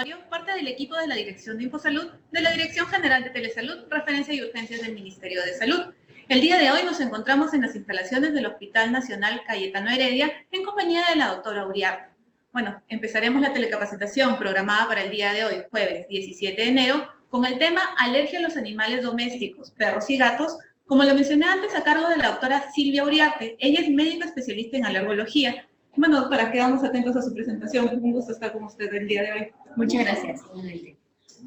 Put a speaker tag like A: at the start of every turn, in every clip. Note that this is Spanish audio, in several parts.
A: Osorio, parte del equipo de la Dirección de Infosalud de la Dirección General de Telesalud, Referencia y Urgencias del Ministerio de Salud. El día de hoy nos encontramos en las instalaciones del Hospital Nacional Cayetano Heredia en compañía de la doctora Uriarte. Bueno, empezaremos la telecapacitación programada para el día de hoy, jueves 17 de enero, con el tema alergia a los animales domésticos, perros y gatos, como lo mencioné antes, a cargo de la doctora Silvia Uriarte. Ella es médica especialista en alergología. Bueno, doctora, quedamos atentos a su presentación. Un gusto estar con usted el día de hoy.
B: Muchas gracias.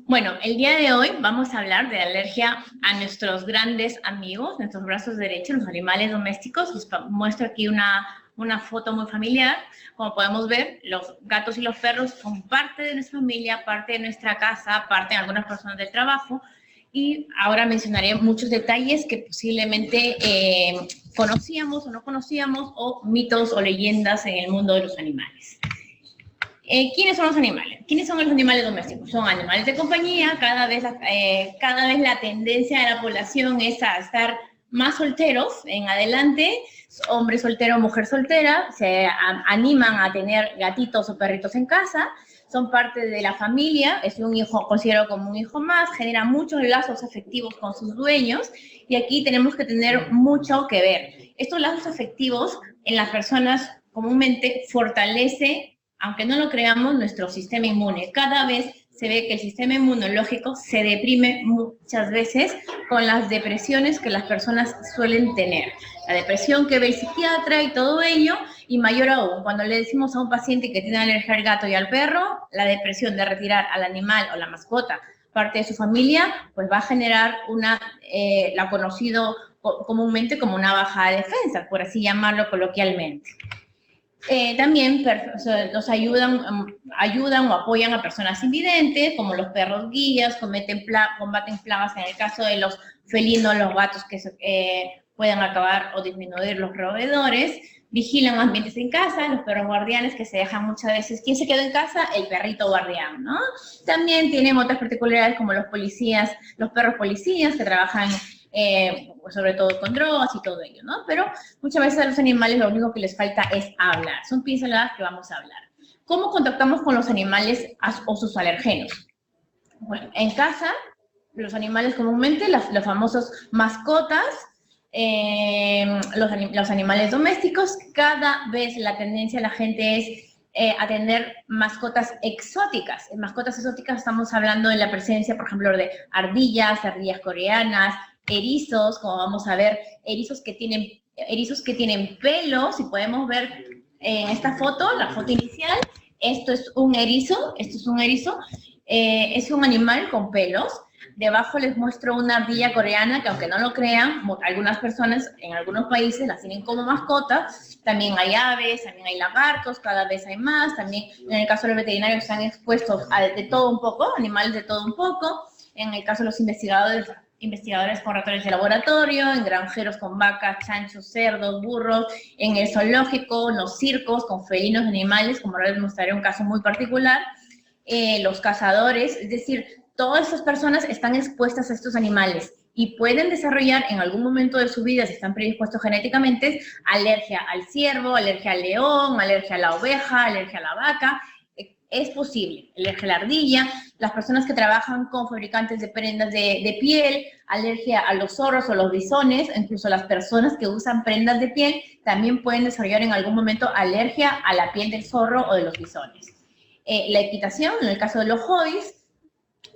B: Bueno, el día de hoy vamos a hablar de alergia a nuestros grandes amigos, nuestros brazos derechos, los animales domésticos. Les muestro aquí una foto muy familiar. Como podemos ver, los gatos y los perros son parte de nuestra familia, parte de nuestra casa, parte de algunas personas del trabajo. Y ahora mencionaré muchos detalles que posiblemente conocíamos o no conocíamos, o mitos o leyendas en el mundo de los animales. ¿Quiénes son los animales? ¿Quiénes son los animales domésticos? Son animales de compañía. Cada vez la tendencia de la población es a estar más solteros en adelante. Hombre soltero, mujer soltera, se animan a tener gatitos o perritos en casa. Son parte de la familia, es un hijo, considerado como un hijo más, genera muchos lazos afectivos con sus dueños, y aquí tenemos que tener mucho que ver. Estos lazos afectivos en las personas comúnmente fortalece, aunque no lo creamos, nuestro sistema inmune. Cada vez se ve que el sistema inmunológico se deprime muchas veces con las depresiones que las personas suelen tener. La depresión que ve el psiquiatra y todo ello, y mayor aún, cuando le decimos a un paciente que tiene alergia al gato y al perro, la depresión de retirar al animal o la mascota parte de su familia, pues va a generar la conocido comúnmente como una baja de defensa, por así llamarlo coloquialmente. También nos ayudan o apoyan a personas invidentes, como los perros guías, combaten plagas en el caso de los felinos, los gatos que pueden acabar o disminuir los roedores, vigilan ambientes en casa, los perros guardianes que se dejan muchas veces. ¿Quién se quedó en casa? El perrito guardián, ¿no? También tienen otras particularidades como los policías, los perros policías que trabajan sobre todo con drogas y todo ello, ¿no? Pero muchas veces a los animales lo único que les falta es hablar. Son pinceladas que vamos a hablar. ¿Cómo contactamos con los animales o sus alergenos? Bueno, en casa, los animales comúnmente, los famosos mascotas, los animales domésticos, cada vez la tendencia de la gente es a tener mascotas exóticas. En mascotas exóticas estamos hablando de la presencia, por ejemplo, de ardillas coreanas, erizos, como vamos a ver, erizos que tienen pelos, y podemos ver en esta foto, la foto inicial, esto es un erizo, es un animal con pelos. Debajo les muestro una ardilla coreana que, aunque no lo crean, algunas personas en algunos países las tienen como mascota. También hay aves, también hay lagartos, cada vez hay más. También en el caso de los veterinarios están expuestos a de todo un poco, animales de todo un poco. En el caso de los investigadores con ratones de laboratorio, en granjeros con vacas, chanchos, cerdos, burros, en el zoológico, en los circos con felinos animales, como ahora les mostraré un caso muy particular, los cazadores, es decir, todas estas personas están expuestas a estos animales y pueden desarrollar en algún momento de su vida, si están predispuestos genéticamente, alergia al ciervo, alergia al león, alergia a la oveja, alergia a la vaca. Es posible, alergia a la ardilla, las personas que trabajan con fabricantes de prendas de piel, alergia a los zorros o los bisones, incluso las personas que usan prendas de piel también pueden desarrollar en algún momento alergia a la piel del zorro o de los bisones. La equitación, en el caso de los hobbies,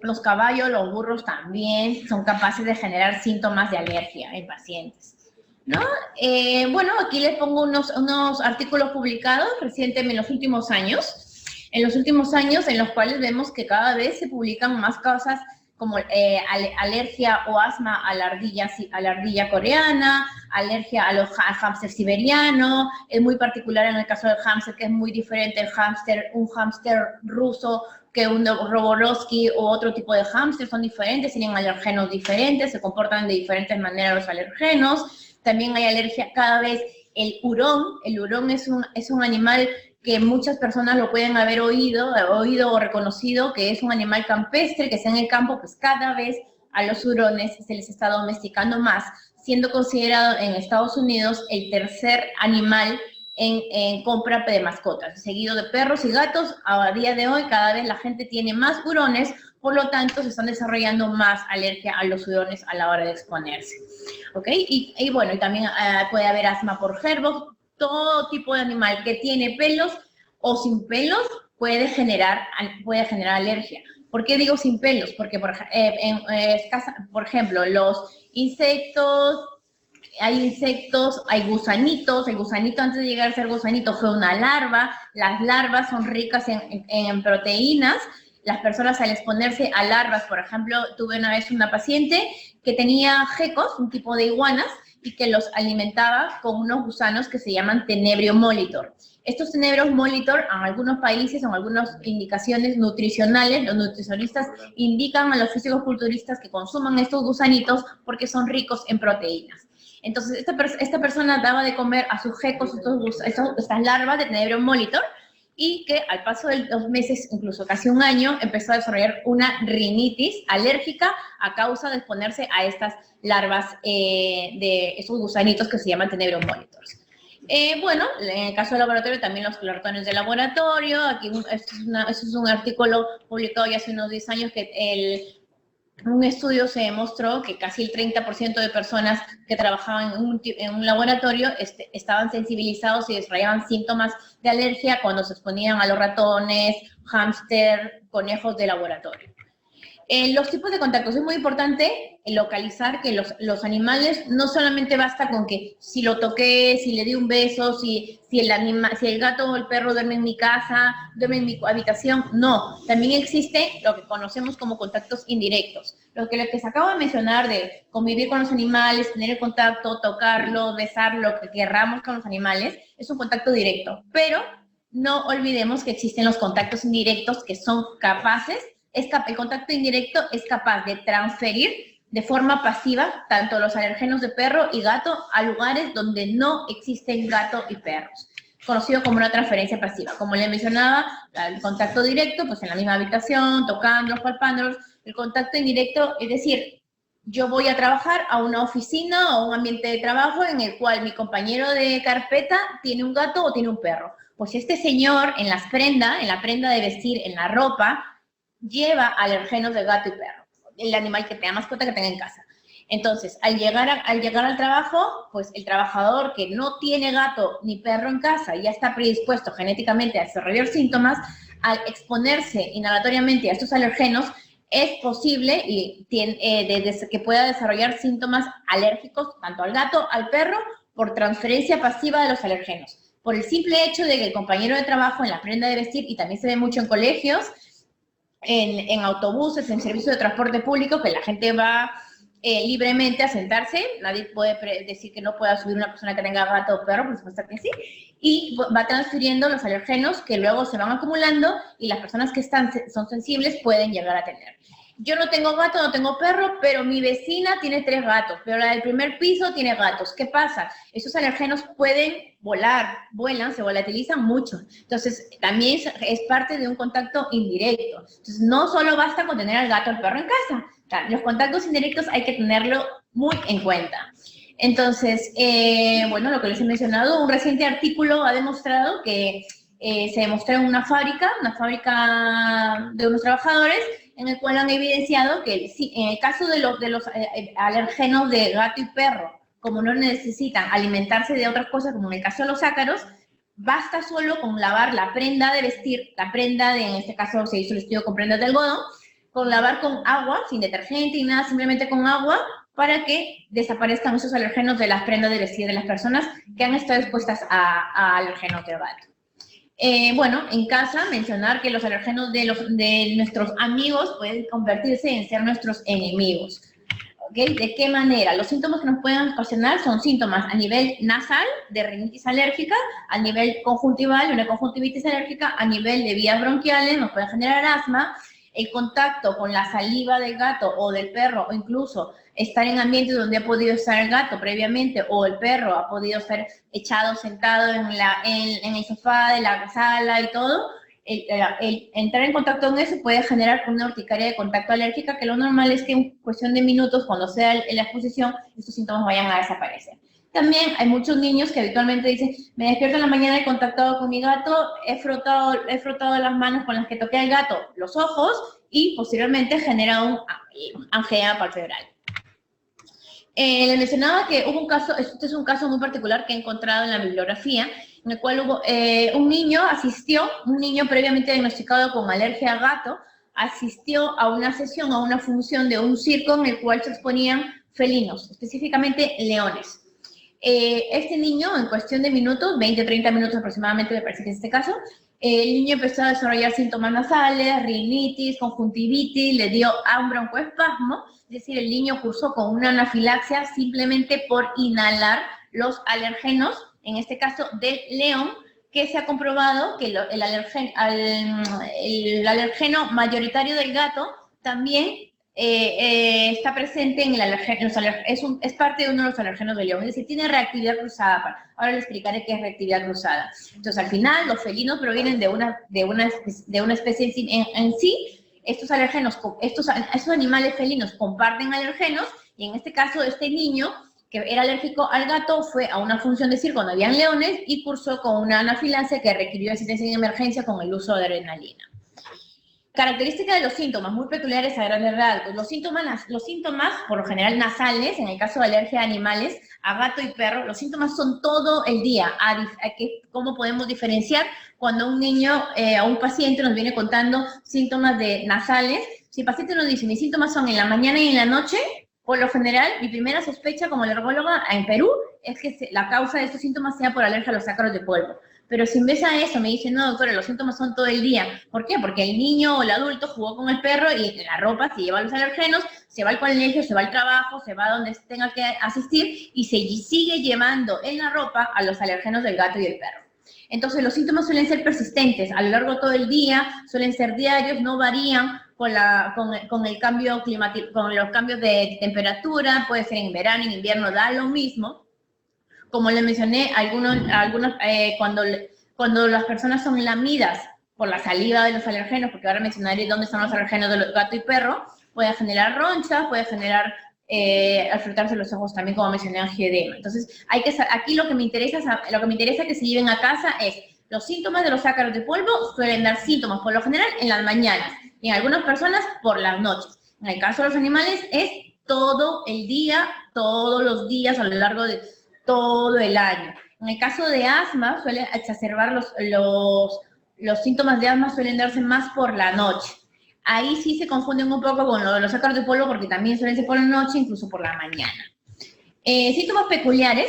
B: los caballos, los burros también son capaces de generar síntomas de alergia en pacientes, ¿no? Bueno, aquí les pongo unos artículos publicados recientemente en los últimos años, en los cuales vemos que cada vez se publican más causas como alergia o asma a la ardilla coreana, alergia al hámster siberiano. Es muy particular en el caso del hámster, que es muy diferente un hámster ruso que un Roborovsky u otro tipo de hámster. Son diferentes, tienen alergenos diferentes, se comportan de diferentes maneras los alergenos. También hay alergia cada vez, el hurón es un animal que muchas personas lo pueden haber oído o reconocido, que es un animal campestre, que está en el campo, pues cada vez a los hurones se les está domesticando más, siendo considerado en Estados Unidos el tercer animal en compra de mascotas. Seguido de perros y gatos, a día de hoy cada vez la gente tiene más hurones, por lo tanto se están desarrollando más alergia a los hurones a la hora de exponerse. ¿Ok? Y bueno, y también puede haber asma por gerbo. Todo tipo de animal que tiene pelos o sin pelos puede generar alergia. ¿Por qué digo sin pelos? Porque, por ejemplo, los insectos, hay gusanitos. El gusanito, antes de llegar a ser gusanito, fue una larva. Las larvas son ricas en proteínas. Las personas, al exponerse a larvas, por ejemplo, tuve una vez una paciente que tenía gecos, un tipo de iguanas, y que los alimentaba con unos gusanos que se llaman Tenebrio molitor. Estos Tenebrio molitor, en algunos países, en algunas indicaciones nutricionales, los nutricionistas indican a los físico-culturistas que consuman estos gusanitos porque son ricos en proteínas. Entonces, esta persona daba de comer a sus gecos estas larvas de Tenebrio molitor, y que al paso de los meses, incluso casi un año, empezó a desarrollar una rinitis alérgica a causa de exponerse a estas larvas de esos gusanitos que se llaman Tenebrio monitors. Bueno, en el caso del laboratorio, también los ratones de laboratorio. Aquí esto es un artículo publicado ya hace unos 10 años que un estudio se demostró que casi el 30% de personas que trabajaban en un laboratorio estaban sensibilizados y desarrollaban síntomas de alergia cuando se exponían a los ratones, hámster, conejos de laboratorio. Los tipos de contactos, es muy importante localizar que los animales no solamente basta con que si lo toqué, si le di un beso, si el gato o el perro duerme en mi casa, duerme en mi habitación, no. También existe lo que conocemos como contactos indirectos. Lo que les acabo de mencionar de convivir con los animales, tener el contacto, tocarlo, besar, lo que querramos con los animales, es un contacto directo. Pero no olvidemos que existen los contactos indirectos que son capaces. El contacto indirecto es capaz de transferir de forma pasiva tanto los alergenos de perro y gato a lugares donde no existen gato y perros, conocido como una transferencia pasiva. Como le mencionaba, el contacto directo, pues en la misma habitación, tocándolos, palpándolos. El contacto indirecto, es decir, yo voy a trabajar a una oficina o un ambiente de trabajo en el cual mi compañero de carpeta tiene un gato o tiene un perro. Pues este señor en la prenda de vestir, en la ropa, lleva alergenos de gato y perro, el animal que tenga mascota que tenga en casa. Entonces, al llegar al trabajo, pues el trabajador que no tiene gato ni perro en casa y ya está predispuesto genéticamente a desarrollar síntomas, al exponerse inhalatoriamente a estos alergenos, es posible que pueda desarrollar síntomas alérgicos tanto al gato, al perro, por transferencia pasiva de los alergenos. Por el simple hecho de que el compañero de trabajo en la prenda de vestir, y también se ve mucho en colegios, en autobuses, en servicios de transporte público, que la gente va libremente a sentarse, nadie puede decir que no pueda subir una persona que tenga gato o perro, por supuesto que sí, y va transfiriendo los alergenos que luego se van acumulando y las personas que son sensibles pueden llegar a tener. Yo no tengo gato, no tengo perro, pero mi vecina tiene 3 gatos, pero la del primer piso tiene gatos. ¿Qué pasa? Esos alergenos pueden vuelan, se volatilizan mucho. Entonces, también es parte de un contacto indirecto. Entonces, no solo basta con tener al gato o al perro en casa. O sea, los contactos indirectos hay que tenerlo muy en cuenta. Entonces, bueno, lo que les he mencionado, un reciente artículo ha demostrado que se demostró en una fábrica de unos trabajadores, en el cual han evidenciado que en el caso de los alergenos de gato y perro, como no necesitan alimentarse de otras cosas, como en el caso de los ácaros, basta solo con lavar la prenda de vestir, en este caso se hizo el estudio con prendas de algodón, con lavar con agua, sin detergente y nada, simplemente con agua, para que desaparezcan esos alergenos de las prendas de vestir de las personas que han estado expuestas a alergenos de gato. Bueno, en casa, mencionar que los alergenos de nuestros amigos pueden convertirse en ser nuestros enemigos. ¿Okay? ¿De qué manera? Los síntomas que nos pueden ocasionar son síntomas a nivel nasal, de rinitis alérgica, a nivel conjuntival, una conjuntivitis alérgica, a nivel de vías bronquiales, nos pueden generar asma. El contacto con la saliva del gato o del perro, o incluso estar en ambientes donde ha podido estar el gato previamente o el perro ha podido estar echado, sentado en el sofá de la sala y todo, el entrar en contacto con eso puede generar una urticaria de contacto alérgica, que lo normal es que en cuestión de minutos, cuando sea la exposición, estos síntomas vayan a desaparecer. También hay muchos niños que habitualmente dicen, me despierto en la mañana, he contactado con mi gato, he frotado las manos con las que toqué al gato, los ojos, y posteriormente genera un angina palpebral. Les mencionaba que hubo un caso, este es un caso muy particular que he encontrado en la bibliografía, en el cual hubo un niño previamente diagnosticado con alergia a gato, asistió a una sesión, a una función de un circo en el cual se exponían felinos, específicamente leones. Este niño, en cuestión de minutos, 20 o 30 minutos aproximadamente, me parece que es este caso, el niño empezó a desarrollar síntomas nasales, rinitis, conjuntivitis, le dio a un broncoespasmo, es decir, el niño cursó con una anafilaxia simplemente por inhalar los alergenos, en este caso del león, que se ha comprobado que el alergeno mayoritario del gato también está presente en el alergeno, es parte de uno de los alergenos del león, es decir, tiene reactividad cruzada. Ahora le explicaré qué es reactividad cruzada. Entonces, al final, los felinos provienen de una especie en sí. Estos animales felinos comparten alergenos, y en este caso, este niño que era alérgico al gato fue a una función de circo donde habían leones y cursó con una anafilaxia que requirió asistencia en emergencia con el uso de adrenalina. Característica de los síntomas, muy peculiares a grandes rasgos. Los síntomas, por lo general nasales, en el caso de alergia a animales, a gato y perro, los síntomas son todo el día. ¿Cómo podemos diferenciar cuando un niño o un paciente nos viene contando síntomas nasales? Si el paciente nos dice, mis síntomas son en la mañana y en la noche, por lo general, mi primera sospecha como alergóloga en Perú es que la causa de estos síntomas sea por alergia a los ácaros de polvo. Pero si en vez a eso me dicen, no, doctora, los síntomas son todo el día. ¿Por qué? Porque el niño o el adulto jugó con el perro y la ropa se lleva los alergenos, se va al colegio, se va al trabajo, se va a donde tenga que asistir y se sigue llevando en la ropa a los alergenos del gato y el perro. Entonces, los síntomas suelen ser persistentes a lo largo de todo el día, suelen ser diarios, no varían con el cambio climático, con los cambios de temperatura, puede ser en verano, en invierno, da lo mismo. Como les mencioné, cuando las personas son lamidas por la saliva de los alergenos, porque ahora mencionaré dónde están los alergenos de los gato y perro, puede generar ronchas, puede generar al frotarse los ojos también, como mencioné, angioedema. Entonces, aquí lo que me interesa que se lleven a casa es los síntomas de los ácaros de polvo. Suelen dar síntomas, por lo general, en las mañanas, y en algunas personas por las noches. En el caso de los animales es todo el día, todos los días, a lo largo de todo el año. En el caso de asma, suelen exacerbar los síntomas de asma, suelen darse más por la noche. Ahí sí se confunden un poco con lo de los ácaros de polvo, porque también suelen ser por la noche, incluso por la mañana. Síntomas peculiares.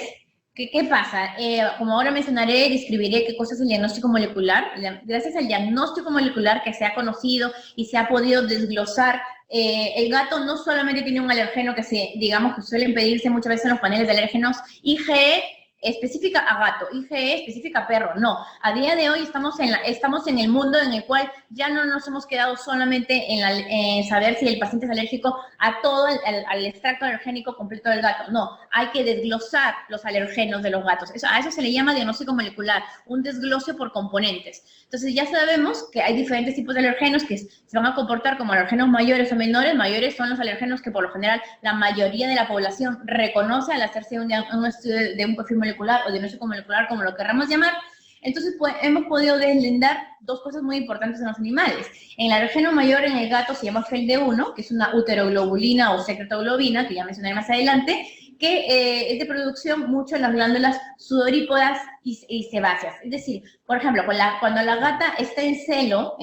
B: ¿Qué pasa? Como ahora mencionaré, describiré qué cosa es el diagnóstico molecular. Gracias al diagnóstico molecular que se ha conocido y se ha podido desglosar, el gato no solamente tiene un alergeno que que suelen pedirse muchas veces en los paneles de alérgenos, IgE específica a gato, IgE específica a perro. No, a día de hoy estamos en el mundo en el cual ya no nos hemos quedado solamente en saber si el paciente es alérgico a todo al extracto alergénico completo del gato. No, hay que desglosar los alergenos de los gatos. A eso se le llama diagnóstico molecular, un desglose por componentes. Entonces ya sabemos que hay diferentes tipos de alergenos que se van a comportar como alergenos mayores o menores. Mayores son los alergenos que por lo general la mayoría de la población reconoce al hacerse un estudio de un perfil molecular o diagnóstico molecular, como lo querramos llamar. Entonces hemos podido deslindar dos cosas muy importantes en los animales. En el alergeno mayor en el gato se llama FeLD1, que es una uteroglobulina o secretoglobina, que ya mencionaré más adelante, que es de producción mucho en las glándulas sudorípodas y sebáceas. Es decir, por ejemplo, cuando la gata está en celo,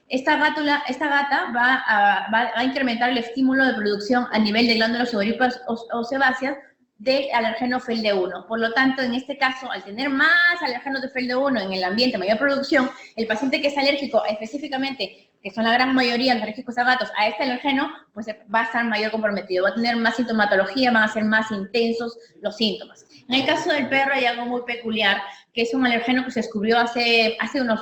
B: esta gata va a incrementar el estímulo de producción a nivel de glándulas sudorípodas o sebáceas de alergeno FeLD1. Por lo tanto, en este caso, al tener más alergenos de FeLD1 en el ambiente, mayor producción, el paciente que es alérgico específicamente, que son la gran mayoría de los alérgicos a gatos, a este alergeno, pues va a estar mayor comprometido, va a tener más sintomatología, van a ser más intensos los síntomas. En el caso del perro hay algo muy peculiar, que es un alergeno que se descubrió hace unos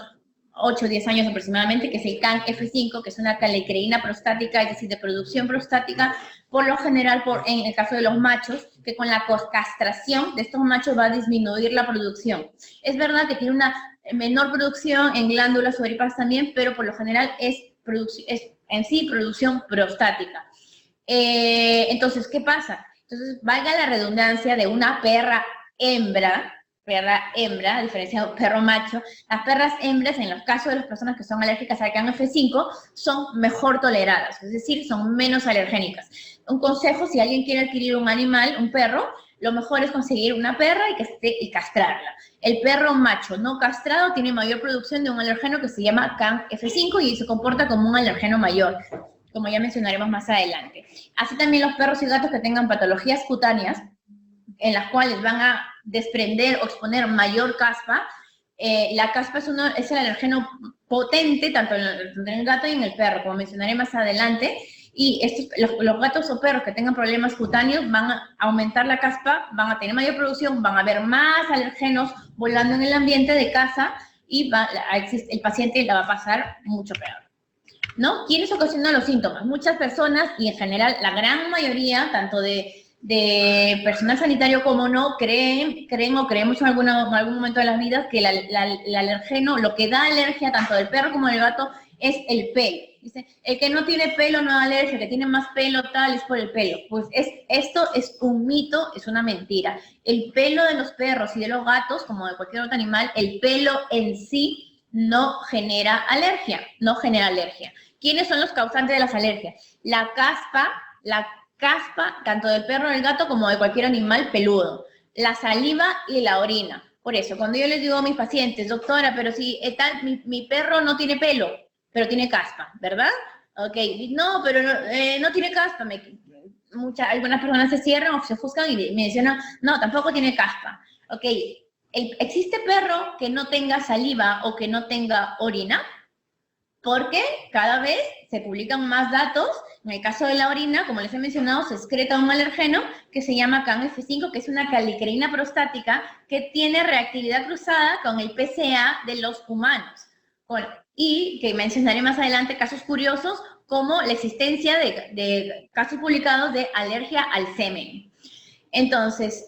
B: 8 o 10 años aproximadamente, que es el CAN-F5, que es una calecreína prostática, es decir, de producción prostática, por lo general, en el caso de los machos, que con la castración de estos machos va a disminuir la producción. Es verdad que tiene una menor producción en glándulas sudoríparas también, pero por lo general es en sí producción prostática. Entonces, ¿qué pasa? Entonces, valga la redundancia de una perra hembra, a diferencia de un perro macho, las perras hembras, en los casos de las personas que son alérgicas al CAN F5, son mejor toleradas, es decir, son menos alergénicas. Un consejo, si alguien quiere adquirir un animal, un perro, lo mejor es conseguir una perra y castrarla. El perro macho no castrado tiene mayor producción de un alergeno que se llama CAN F5 y se comporta como un alergeno mayor, como ya mencionaremos más adelante. Así también los perros y gatos que tengan patologías cutáneas, en las cuales van a desprender o exponer mayor caspa. La caspa es el alergeno potente tanto en el gato y en el perro, como mencionaré más adelante. Y los gatos o perros que tengan problemas cutáneos van a aumentar la caspa, van a tener mayor producción, van a haber más alergenos volando en el ambiente de casa y el paciente la va a pasar mucho peor, ¿no? ¿Quiénes ocasionan los síntomas? Muchas personas, y en general la gran mayoría, tanto de personal sanitario como no, creen o creemos en algún momento de las vidas que el alergeno, lo que da alergia tanto del perro como del gato, es el pelo. Dice, el que no tiene pelo no da alergia, el que tiene más pelo tal es por el pelo. Pues esto es un mito, es una mentira. El pelo de los perros y de los gatos, como de cualquier otro animal, el pelo en sí no genera alergia, ¿Quiénes son los causantes de las alergias? La caspa, tanto del perro, del gato, como de cualquier animal peludo. La saliva y la orina. Por eso, cuando yo les digo a mis pacientes, doctora, pero si mi perro no tiene pelo, pero tiene caspa, ¿verdad? Ok, no, pero no tiene caspa. Algunas personas se cierran o se ofuscan y me mencionan, no, tampoco tiene caspa. Ok, ¿existe perro que no tenga saliva o que no tenga orina? Porque cada vez se publican más datos. En el caso de la orina, como les he mencionado, se excreta un alergeno que se llama CAN F5, que es una callicrina prostática que tiene reactividad cruzada con el PCA de los humanos. Y que mencionaré más adelante casos curiosos como la existencia de casos publicados de alergia al semen. Entonces,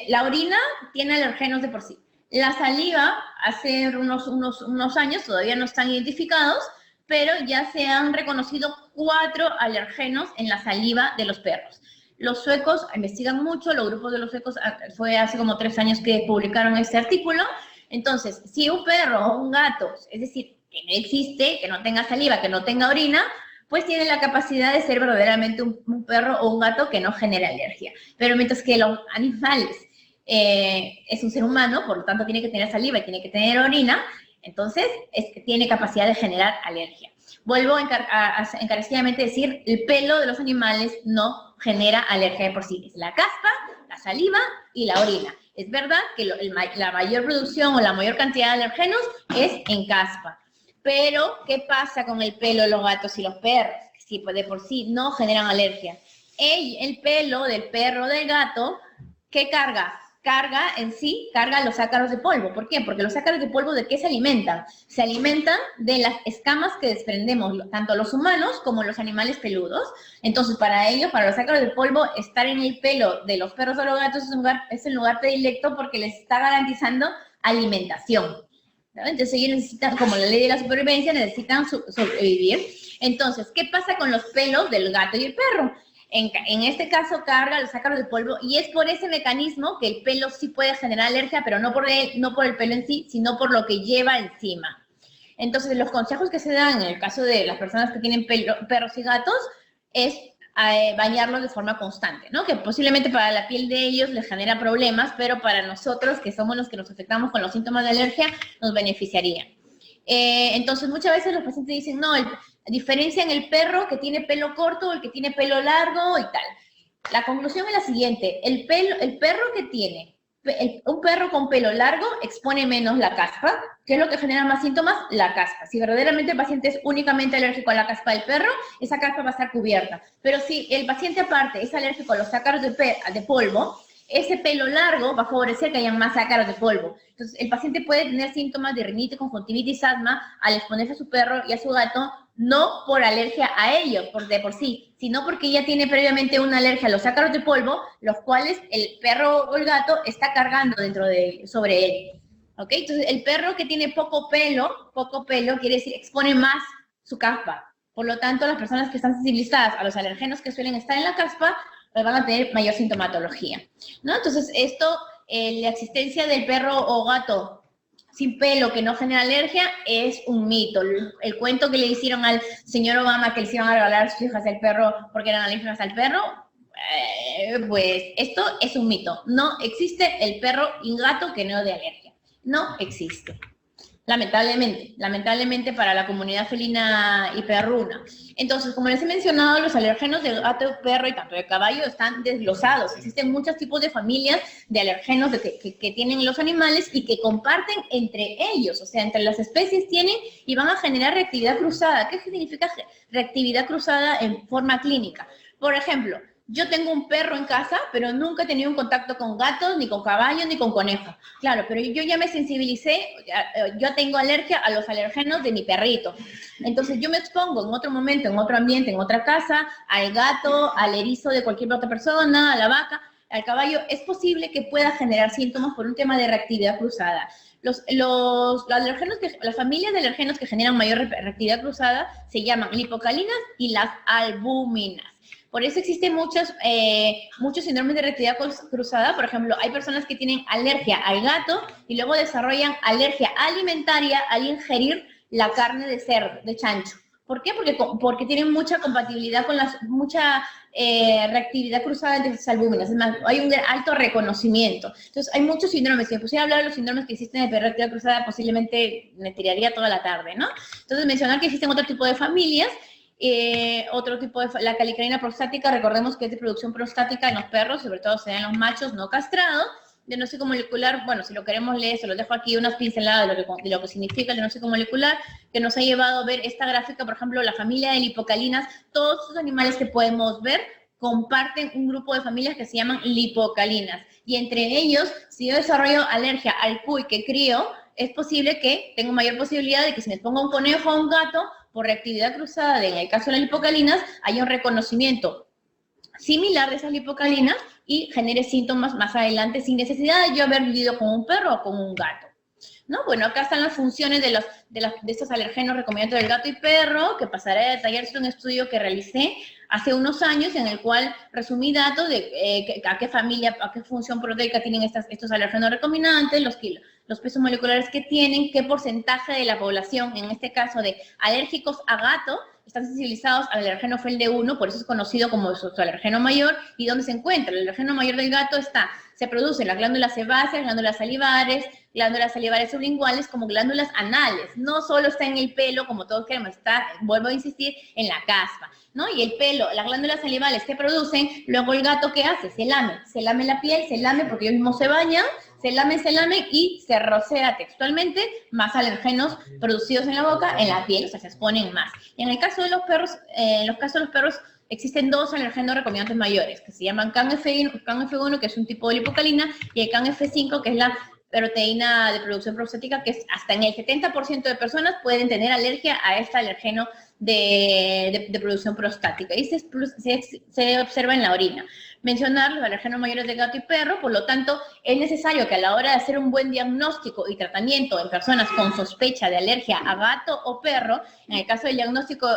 B: la orina tiene alergenos de por sí. La saliva, hace unos años, todavía no están identificados, pero ya se han reconocido 4 alergenos en la saliva de los perros. Los suecos investigan mucho, los grupos de los suecos, fue hace como 3 años que publicaron este artículo. Entonces, si un perro o un gato, es decir, que no existe, que no tenga saliva, que no tenga orina, pues tiene la capacidad de ser verdaderamente un perro o un gato que no genera alergia. Pero mientras que los animales es un ser humano, por lo tanto tiene que tener saliva y tiene que tener orina, entonces tiene capacidad de generar alergia. Vuelvo encarecidamente a decir, el pelo de los animales no genera alergia de por sí. Es la caspa, la saliva y la orina. Es verdad que la mayor producción o la mayor cantidad de alergenos es en caspa. Pero, ¿qué pasa con el pelo de los gatos y los perros? Si de por sí no generan alergia. El pelo del perro o del gato, ¿qué carga? Carga los ácaros de polvo. ¿Por qué? Porque los ácaros de polvo, ¿de qué se alimentan? Se alimentan de las escamas que desprendemos, tanto los humanos como los animales peludos. Entonces, para los ácaros de polvo, estar en el pelo de los perros o los gatos es el lugar predilecto porque les está garantizando alimentación, ¿no? Entonces, ellos necesitan, como la ley de la supervivencia, necesitan sobrevivir. Entonces, ¿qué pasa con los pelos del gato y el perro? En este caso carga los ácaros de polvo y es por ese mecanismo que el pelo sí puede generar alergia, pero no por el pelo en sí, sino por lo que lleva encima. Entonces, los consejos que se dan en el caso de las personas que tienen perros y gatos es bañarlos de forma constante, ¿no? Que posiblemente para la piel de ellos les genera problemas, pero para nosotros, que somos los que nos afectamos con los síntomas de alergia, nos beneficiaría. Entonces, muchas veces los pacientes dicen, no, diferencian el perro que tiene pelo corto o el que tiene pelo largo y tal. La conclusión es la siguiente, el perro que tiene, un perro con pelo largo expone menos la caspa. ¿Qué es lo que genera más síntomas? La caspa. Si verdaderamente el paciente es únicamente alérgico a la caspa del perro, esa caspa va a estar cubierta. Pero si el paciente aparte es alérgico a los ácaros de polvo, ese pelo largo va a favorecer que haya más ácaros de polvo. Entonces, el paciente puede tener síntomas de rinitis, conjuntivitis, asma al exponerse a su perro y a su gato, no por alergia a ellos, de por sí, sino porque ya tiene previamente una alergia a los ácaros de polvo, los cuales el perro o el gato está cargando sobre él. ¿Ok? Entonces, el perro que tiene poco pelo quiere decir expone más su caspa. Por lo tanto, las personas que están sensibilizadas a los alergenos que suelen estar en la caspa, van a tener mayor sintomatología, ¿no? Entonces, la existencia del perro o gato sin pelo que no genera alergia es un mito. El cuento que le hicieron al señor Obama que le hicieron a regalar sus hijas al perro porque eran alérgicas al perro, pues esto es un mito. No existe el perro y gato que no dé alergia. No existe. Lamentablemente para la comunidad felina y perruna. Entonces, como les he mencionado, los alergenos de gato, perro y tanto de caballo están desglosados. Existen muchos tipos de familias de alergenos que tienen los animales y que comparten entre ellos, o sea, entre las especies tienen y van a generar reactividad cruzada. ¿Qué significa reactividad cruzada en forma clínica? Por ejemplo, yo tengo un perro en casa, pero nunca he tenido un contacto con gatos, ni con caballos, ni con conejos. Claro, pero yo ya me sensibilicé, yo tengo alergia a los alergenos de mi perrito. Entonces yo me expongo en otro momento, en otro ambiente, en otra casa, al gato, al erizo de cualquier otra persona, a la vaca, al caballo. Es posible que pueda generar síntomas por un tema de reactividad cruzada. Las familias de alergenos que generan mayor reactividad cruzada se llaman lipocalinas y las albúminas. Por eso existen muchos síndromes de reactividad cruzada. Por ejemplo, hay personas que tienen alergia al gato y luego desarrollan alergia alimentaria al ingerir la carne de cerdo, de chancho. ¿Por qué? Porque tienen mucha compatibilidad con mucha reactividad cruzada entre las albúminas. Es más, hay un alto reconocimiento. Entonces, hay muchos síndromes. Si me pusiera a hablar de los síndromes que existen de reactividad cruzada, posiblemente me tiraría toda la tarde, ¿no? Entonces, mencionar que existen otro tipo de familias. Otro tipo de la calicarina prostática, recordemos que es de producción prostática en los perros, sobre todo se da en los machos no castrados. Diagnóstico molecular, bueno, si lo queremos leer, se los dejo aquí unas pinceladas de lo que significa el diagnóstico molecular, que nos ha llevado a ver esta gráfica. Por ejemplo, la familia de lipocalinas, todos estos animales que podemos ver comparten un grupo de familias que se llaman lipocalinas, y entre ellos, si yo desarrollo alergia al cuy que crío, es posible que tengo mayor posibilidad de que si me ponga un conejo o un gato, por reactividad cruzada, en el caso de las lipocalinas, haya un reconocimiento similar de esas lipocalinas y genere síntomas más adelante sin necesidad de yo haber vivido con un perro o con un gato, ¿no? Bueno, acá están las funciones de estos alergenos recomendados del gato y perro, que pasaré a detallar un estudio que realicé hace unos años, en el cual resumí datos de a qué función proteica tienen estos alergenos recombinantes, los pesos moleculares que tienen, qué porcentaje de la población, en este caso de alérgicos a gato, están sensibilizados al alergeno FeLD1, por eso es conocido como su alergeno mayor. ¿Y dónde se encuentra? El alergeno mayor del gato se produce en las glándulas sebáceas, glándulas salivares sublinguales, como glándulas anales. No solo está en el pelo, como todos queremos, vuelvo a insistir, en la caspa, ¿no? Y el pelo, las glándulas salivales que producen, luego el gato, ¿qué hace? Se lame la piel, se lame porque ellos mismos se bañan, se lame y se rocea textualmente más alergenos producidos en la boca, en la piel, o sea, se exponen más. Y en el caso de los perros, existen dos alergenos recombinantes mayores, que se llaman CAN-F1, que es un tipo de lipocalina, y el CAN-F5, que es la proteína de producción prostática, que es hasta en el 70% de personas pueden tener alergia a este alergeno de producción prostática, y se observa en la orina. Mencionar los alergenos mayores de gato y perro, por lo tanto, es necesario que a la hora de hacer un buen diagnóstico y tratamiento en personas con sospecha de alergia a gato o perro, en el caso del diagnóstico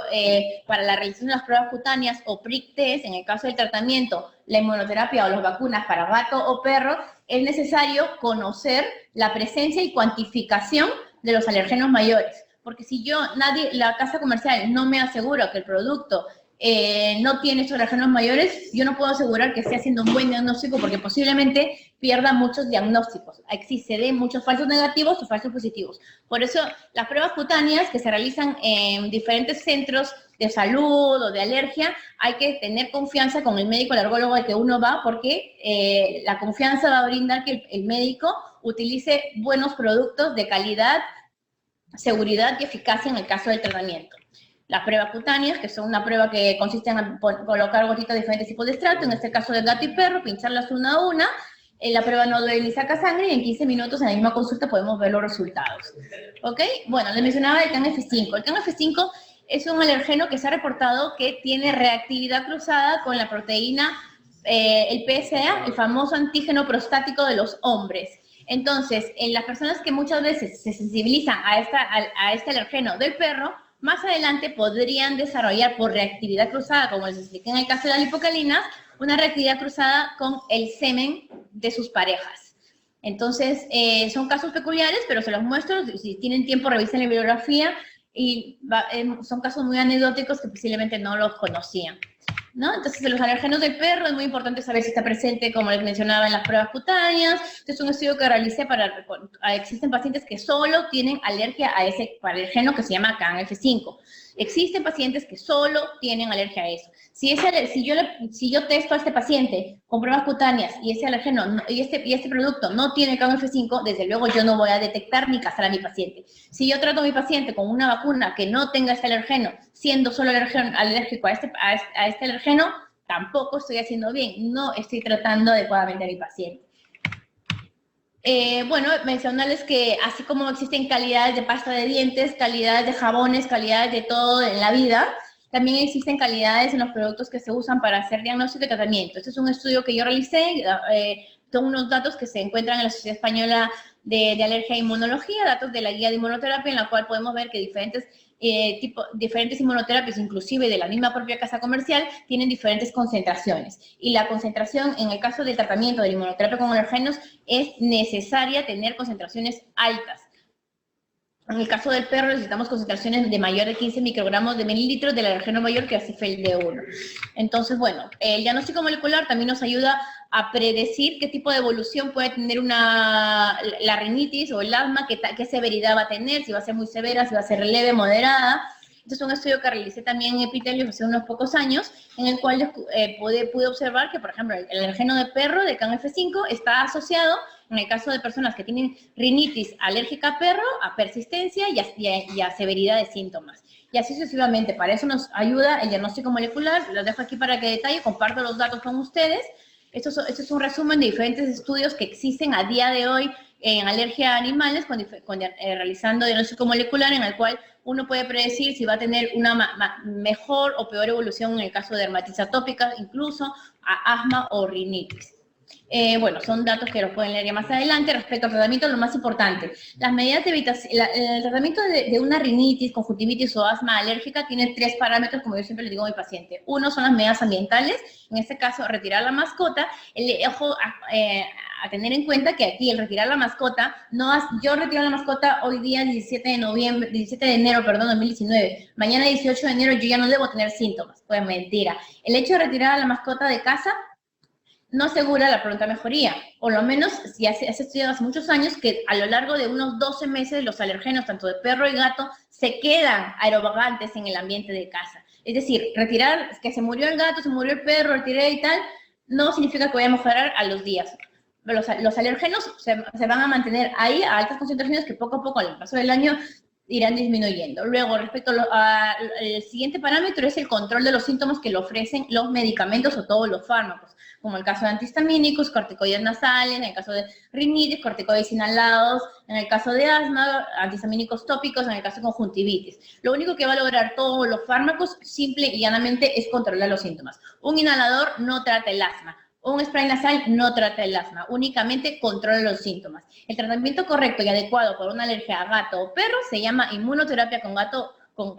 B: para la realización de las pruebas cutáneas o prick test, en el caso del tratamiento, la inmunoterapia o las vacunas para gato o perro, es necesario conocer la presencia y cuantificación de los alergenos mayores. Porque si la casa comercial no me asegura que el producto no tiene estos alergenos mayores, yo no puedo asegurar que esté haciendo un buen diagnóstico, porque posiblemente pierda muchos diagnósticos. Se den muchos falsos negativos o falsos positivos. Por eso, las pruebas cutáneas que se realizan en diferentes centros de salud o de alergia, hay que tener confianza con el médico alergólogo al que uno va, porque la confianza va a brindar que el médico utilice buenos productos de calidad, seguridad y eficacia en el caso del tratamiento. Las pruebas cutáneas, que son una prueba que consiste en colocar gotitas de diferentes tipos de estrato, en este caso de gato y perro, pincharlas una a una. La prueba no duele ni saca sangre, y en 15 minutos en la misma consulta podemos ver los resultados. ¿Ok? Bueno, les mencionaba el CAN-F5. El CAN-F5 es un alergeno que se ha reportado que tiene reactividad cruzada con la proteína, el PSA, el famoso antígeno prostático de los hombres. Entonces, en las personas que muchas veces se sensibilizan a este alergeno del perro, más adelante podrían desarrollar por reactividad cruzada, como les expliqué en el caso de las lipocalinas, una reactividad cruzada con el semen de sus parejas. Entonces, son casos peculiares, pero se los muestro. Si tienen tiempo, revisen la bibliografía. Y son casos muy anecdóticos que posiblemente no los conocían, ¿no? Entonces, en los alergenos del perro es muy importante saber si está presente, como les mencionaba, en las pruebas cutáneas. Este es un estudio que realicé existen pacientes que solo tienen alergia a ese alergeno que se llama CANF5. Existen pacientes que solo tienen alergia a eso. Si yo testo a este paciente con pruebas cutáneas y ese alergeno y este producto no tiene CANF5, desde luego yo no voy a detectar ni cazar a mi paciente. Si yo trato a mi paciente con una vacuna que no tenga este alergeno, siendo solo alérgico a este alergeno, tampoco estoy haciendo bien, no estoy tratando adecuadamente a mi paciente. Bueno, mencionarles que así como existen calidades de pasta de dientes, calidades de jabones, calidades de todo en la vida, también existen calidades en los productos que se usan para hacer diagnóstico y tratamiento. Este es un estudio que yo realicé, son unos datos que se encuentran en la Sociedad Española de Alergia e Inmunología, datos de la guía de inmunoterapia, en la cual podemos ver que diferentes inmunoterapias, inclusive de la misma propia casa comercial, tienen diferentes concentraciones. Y la concentración, en el caso del tratamiento de la inmunoterapia con alergenos, es necesaria tener concentraciones altas. En el caso del perro necesitamos concentraciones de mayor de 15 microgramos de mililitros del alergeno mayor que Acifel D1. Entonces, bueno, el diagnóstico molecular también nos ayuda a predecir qué tipo de evolución puede tener la rinitis o el asma, qué severidad va a tener, si va a ser muy severa, si va a ser leve, moderada. Este es un estudio que realicé también en epitelios hace unos pocos años, en el cual pude observar que, por ejemplo, el alergeno de perro de CANF5 está asociado, en el caso de personas que tienen rinitis alérgica a perro, a persistencia y a severidad de síntomas. Y así sucesivamente. Para eso nos ayuda el diagnóstico molecular. Los dejo aquí para que detalle, comparto los datos con ustedes. Esto es un resumen de diferentes estudios que existen a día de hoy en alergia a animales, realizando diagnóstico molecular, en el cual uno puede predecir si va a tener una mejor o peor evolución en el caso de dermatitis atópica, incluso a asma o rinitis. Bueno, son datos que los pueden leer ya más adelante. Respecto al tratamiento, lo más importante, las medidas de evitación, el tratamiento de una rinitis, conjuntivitis o asma alérgica tiene 3 parámetros, como yo siempre le digo a mi paciente. Uno son las medidas ambientales, en este caso retirar la mascota. Ojo a tener en cuenta que aquí el retirar la mascota, yo retiro la mascota hoy día 17 de enero, 2019, mañana 18 de enero yo ya no debo tener síntomas. Pues mentira. El hecho de retirar a la mascota de casa no asegura la pronta mejoría, o lo menos si se ha estudiado hace muchos años que a lo largo de unos 12 meses los alergenos, tanto de perro y gato, se quedan aerovagantes en el ambiente de casa. Es decir, retirar, que se murió el gato, se murió el perro, retiré y tal, no significa que vaya a mejorar a los días. Los alergenos se van a mantener ahí a altas concentraciones que poco a poco, al paso del año, irán disminuyendo. Luego, respecto al siguiente parámetro es el control de los síntomas que le ofrecen los medicamentos o todos los fármacos, como el caso de antihistamínicos, corticoides nasales, en el caso de rinitis, corticoides inhalados, en el caso de asma, antihistamínicos tópicos, en el caso de conjuntivitis. Lo único que va a lograr todos los fármacos, simple y llanamente, es controlar los síntomas. Un inhalador no trata el asma. Un spray nasal no trata el asma, únicamente controla los síntomas. El tratamiento correcto y adecuado por una alergia a gato o perro se llama inmunoterapia con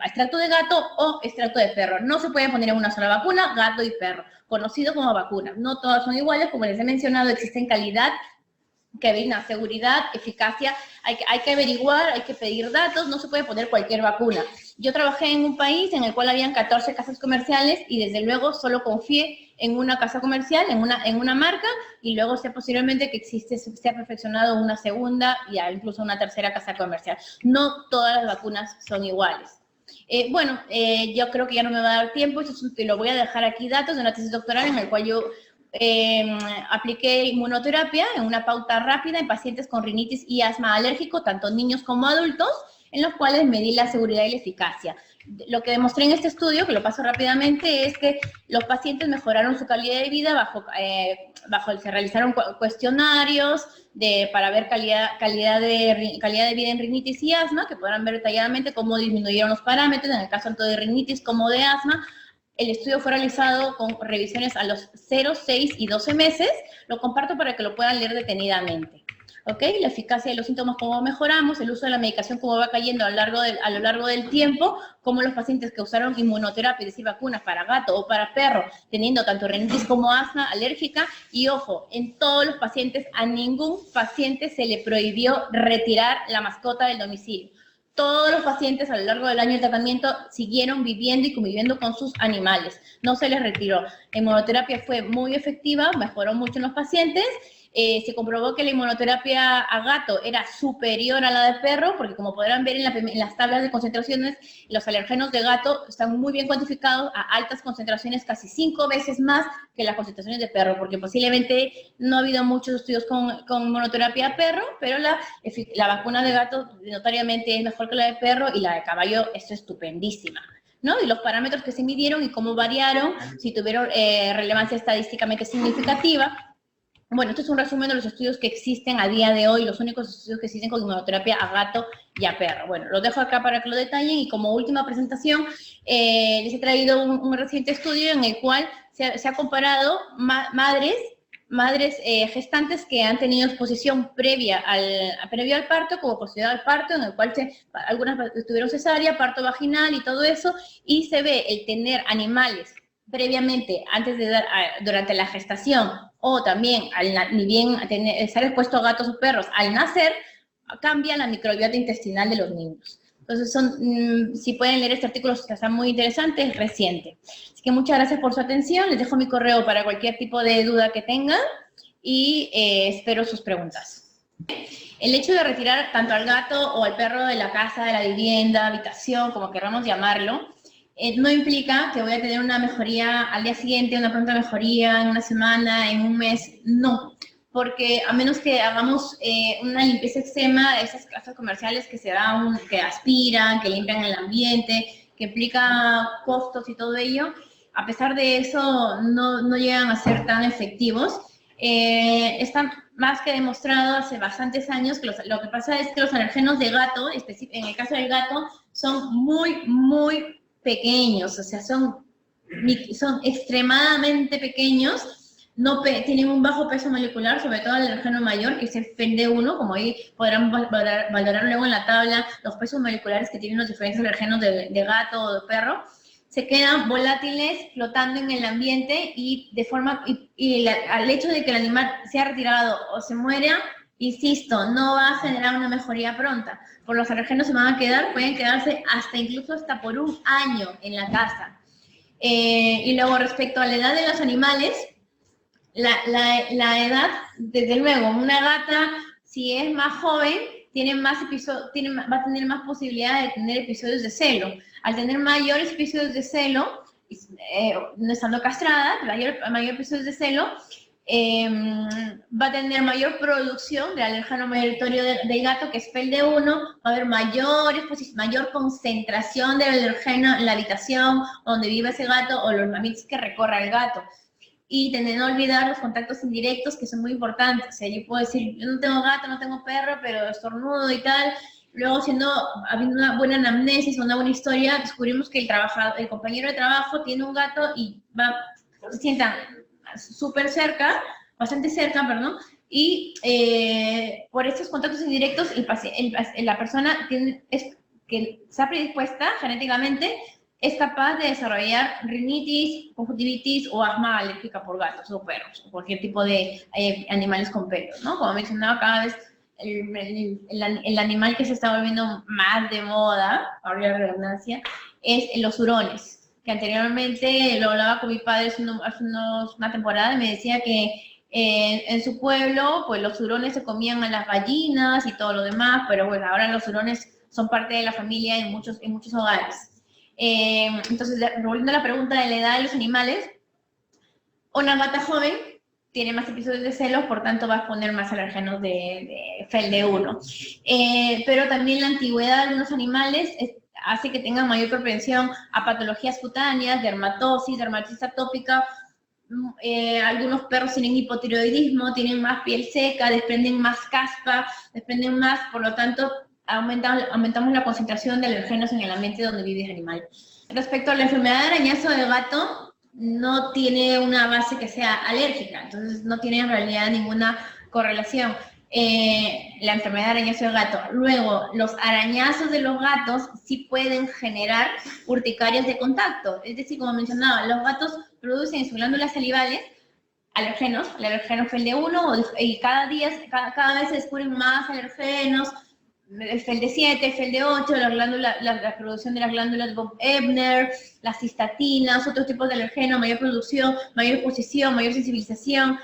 B: extracto de gato o extracto de perro. No se puede poner en una sola vacuna, gato y perro, conocido como vacuna. No todas son iguales, como les he mencionado, existen calidad, seguridad, eficacia, hay que averiguar, hay que pedir datos, no se puede poner cualquier vacuna. Yo trabajé en un país en el cual habían 14 casas comerciales y desde luego solo confié en una casa comercial, en una marca, y luego sé posiblemente que se ha perfeccionado una segunda y incluso una tercera casa comercial. No todas las vacunas son iguales. Bueno, yo creo que ya no me va a dar tiempo, te lo voy a dejar aquí datos de una tesis doctoral en el cual yo apliqué inmunoterapia en una pauta rápida en pacientes con rinitis y asma alérgico, tanto niños como adultos, en los cuales medí la seguridad y la eficacia. Lo que demostré en este estudio, que lo paso rápidamente, es que los pacientes mejoraron su calidad de vida se realizaron cuestionarios para ver calidad de vida en rinitis y asma, que podrán ver detalladamente cómo disminuyeron los parámetros, en el caso tanto de rinitis como de asma. El estudio fue realizado con revisiones a los 0, 6 y 12 meses. Lo comparto para que lo puedan leer detenidamente. ¿ok? La eficacia de los síntomas, cómo mejoramos, el uso de la medicación, cómo va cayendo a lo largo del tiempo, cómo los pacientes que usaron inmunoterapia, es decir, vacunas para gato o para perro, teniendo tanto rinitis como asma alérgica, y ojo, en todos los pacientes, a ningún paciente se le prohibió retirar la mascota del domicilio. Todos los pacientes a lo largo del año de tratamiento siguieron viviendo y conviviendo con sus animales. No se les retiró. La inmunoterapia fue muy efectiva, mejoró mucho en los pacientes. Se comprobó que la inmunoterapia a gato era superior a la de perro, porque como podrán ver en las tablas de concentraciones, los alergenos de gato están muy bien cuantificados a altas concentraciones, casi 5 veces más que las concentraciones de perro, porque posiblemente no ha habido muchos estudios con inmunoterapia a perro, pero la vacuna de gato notoriamente es mejor que la de perro, y la de caballo es estupendísima, ¿no? Y los parámetros que se midieron y cómo variaron, si tuvieron relevancia estadísticamente significativa. Bueno, esto es un resumen de los estudios que existen a día de hoy, los únicos estudios que existen con inmunoterapia a gato y a perro. Bueno, los dejo acá para que lo detallen, y como última presentación les he traído un reciente estudio en el cual se ha comparado madres gestantes que han tenido exposición previa al parto, como posterior al parto, en el cual algunas tuvieron cesárea, parto vaginal y todo eso, y se ve el tener animales previamente, antes de durante la gestación, o también ni bien estar expuesto a gatos o perros al nacer, cambia la microbiota intestinal de los niños. Entonces, si pueden leer este artículo, está muy interesante, es reciente. Así que muchas gracias por su atención, les dejo mi correo para cualquier tipo de duda que tengan, y espero sus preguntas. El hecho de retirar tanto al gato o al perro de la casa, de la vivienda, habitación, como queramos llamarlo, no implica que voy a tener una mejoría al día siguiente, una pronta mejoría en una semana, en un mes, no. Porque a menos que hagamos una limpieza extrema de esas casas comerciales que aspiran, que limpian el ambiente, que implica costos y todo ello, a pesar de eso no llegan a ser tan efectivos. Está más que demostrado hace bastantes años que lo que pasa es que los alergenos de gato, en el caso del gato, son muy pequeños, o sea, son extremadamente pequeños, tienen un bajo peso molecular, sobre todo el alergeno mayor, que es el FeND1, como ahí podrán valorar luego en la tabla los pesos moleculares que tienen los diferentes alergenos de gato o de perro. Se quedan volátiles flotando en el ambiente, y al hecho de que el animal sea retirado o se muera, insisto, no va a generar una mejoría pronta. Por los alergenos se van a quedar, pueden quedarse incluso hasta por un año en la casa. Y luego, respecto a la edad de los animales, la edad, desde luego, una gata, si es más joven, va a tener más posibilidad de tener episodios de celo. Al tener mayores episodios de celo, no estando castrada, mayor episodios de celo, va a tener mayor producción de alérgeno mayoritario del gato, que es FeLD1, va a haber mayor concentración del alergeno en la habitación donde vive ese gato o los ambientes que recorra el gato. Y no olvidar los contactos indirectos, que son muy importantes. O sea, yo puedo decir, yo no tengo gato, no tengo perro, pero estornudo y tal. Luego, habiendo una buena anamnesis, una buena historia, descubrimos que el compañero de trabajo tiene un gato y se sientan súper cerca, bastante cerca, perdón, y por estos contactos indirectos, la persona que está predispuesta genéticamente es capaz de desarrollar rinitis, conjuntivitis o asma alérgica por gatos o perros, o cualquier tipo de animales con pelos, ¿no? Como mencionaba, cada vez el animal que se está volviendo más de moda, ahora la redundancia, es los hurones, que anteriormente lo hablaba con mi padre hace una temporada, y me decía que en su pueblo, pues los hurones se comían a las gallinas y todo lo demás, pero bueno, ahora los hurones son parte de la familia en muchos hogares. Entonces, volviendo a la pregunta de la edad de los animales, una gata joven tiene más episodios de celos, por tanto va a exponer más alérgenos de FeLD1. Pero también la antigüedad de algunos animales hace que tengan mayor propensión a patologías cutáneas, dermatitis atópica. Algunos perros tienen hipotiroidismo, tienen más piel seca, desprenden más caspa, por lo tanto, aumentamos la concentración de alergenos en el ambiente donde vive el animal. Respecto a la enfermedad de arañazo de gato, no tiene una base que sea alérgica, entonces no tiene en realidad ninguna correlación. la enfermedad de arañazo del gato. Luego, los arañazos de los gatos sí pueden generar urticarias de contacto. Es decir, como mencionaba, los gatos producen en sus glándulas salivales alergenos, el alergeno FeLD1, y cada vez se descubren más alergenos, el FeLD7, FeLD8, la producción de las glándulas de Bob-Ebner, las cistatinas, otros tipos de alergenos, mayor producción, mayor exposición, mayor sensibilización.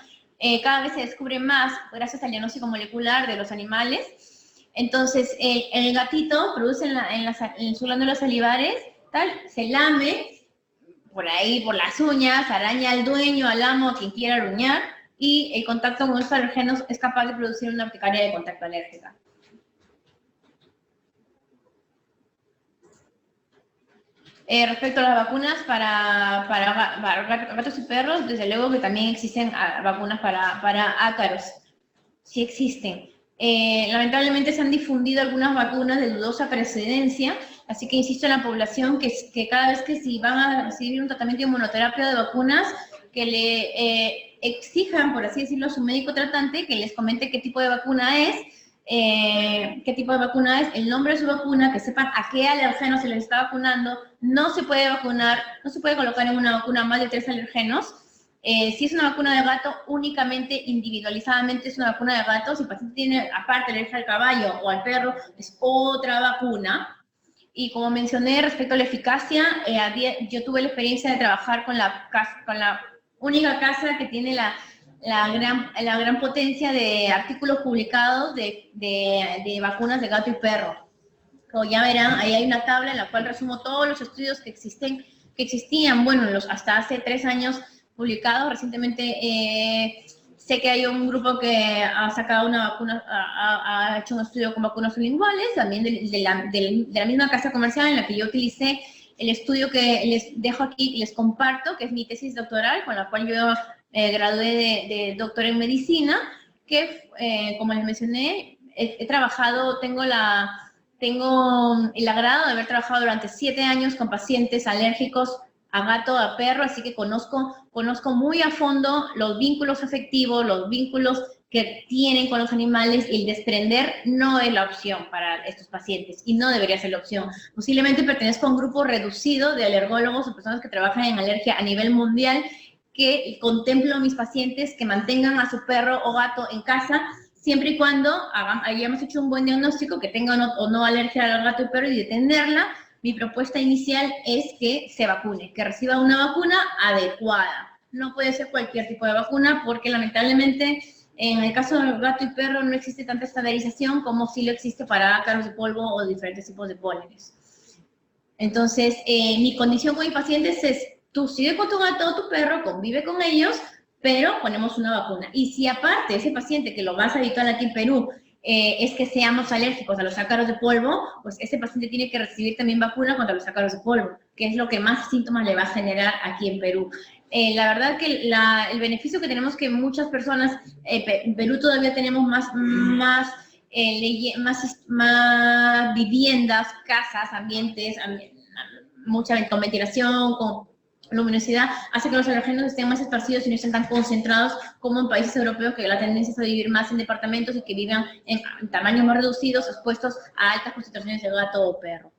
B: Cada vez se descubre más gracias al diagnóstico molecular de los animales. Entonces, el gatito produce en sus glándulas salivares, se lame por ahí, por las uñas, araña al dueño, al amo, a quien quiera aruñar, y el contacto con estos alergenos es capaz de producir una urticaria de contacto alérgica. Respecto a las vacunas para gatos y perros, desde luego que también existen vacunas para ácaros. Sí existen. Lamentablemente se han difundido algunas vacunas de dudosa procedencia, así que insisto en la población que cada vez que si van a recibir un tratamiento de inmunoterapia de vacunas, que le exijan, por así decirlo, a su médico tratante, que les comente qué tipo de vacuna es, el nombre de su vacuna, que sepan a qué alergeno se les está vacunando. No se puede vacunar, no se puede colocar en una vacuna más de 3 alergenos. Si es una vacuna de gato, únicamente individualizadamente es una vacuna de gato. Si el paciente tiene aparte alergia al caballo o al perro, es otra vacuna. Y como mencioné respecto a la eficacia, yo tuve la experiencia de trabajar con la única casa que tiene la gran potencia de artículos publicados de vacunas de gato y perro. Como ya verán, ahí hay una tabla en la cual resumo todos los estudios que existían, bueno, hasta hace 3 años publicados. Recientemente sé que hay un grupo que ha sacado una vacuna, ha hecho un estudio con vacunas sublinguales, también de la misma casa comercial en la que yo utilicé el estudio que les dejo aquí, les comparto, que es mi tesis doctoral, con la cual yo gradué de doctor en medicina, que como les mencioné, he trabajado, tengo el agrado de haber trabajado durante 7 años con pacientes alérgicos a gato, a perro, así que conozco muy a fondo los vínculos afectivos, los vínculos que tienen con los animales, y el desprender no es la opción para estos pacientes y no debería ser la opción. Posiblemente pertenezco a un grupo reducido de alergólogos o personas que trabajan en alergia a nivel mundial, que contemplo a mis pacientes que mantengan a su perro o gato en casa, siempre y cuando hayamos hecho un buen diagnóstico, que tenga o no alergia al gato y perro, y detenerla. Mi propuesta inicial es que se vacune, que reciba una vacuna adecuada. No puede ser cualquier tipo de vacuna, porque lamentablemente en el caso del gato y perro no existe tanta estandarización como sí lo existe para ácaros de polvo o diferentes tipos de pólenes. Entonces, mi condición con mis pacientes es: tú sigue con tu gato o tu perro, convive con ellos, pero ponemos una vacuna. Y si aparte ese paciente, que lo más habitual aquí en Perú, es que seamos alérgicos a los ácaros de polvo, pues ese paciente tiene que recibir también vacuna contra los ácaros de polvo, que es lo que más síntomas le va a generar aquí en Perú. La verdad que el beneficio que tenemos, que muchas personas, en Perú todavía tenemos más viviendas, casas, ambientes, mucha con ventilación, con luminosidad, hace que los alergenos estén más esparcidos y no estén tan concentrados como en países europeos, que la tendencia es a vivir más en departamentos y que vivan en tamaños más reducidos, expuestos a altas concentraciones de gato o perro.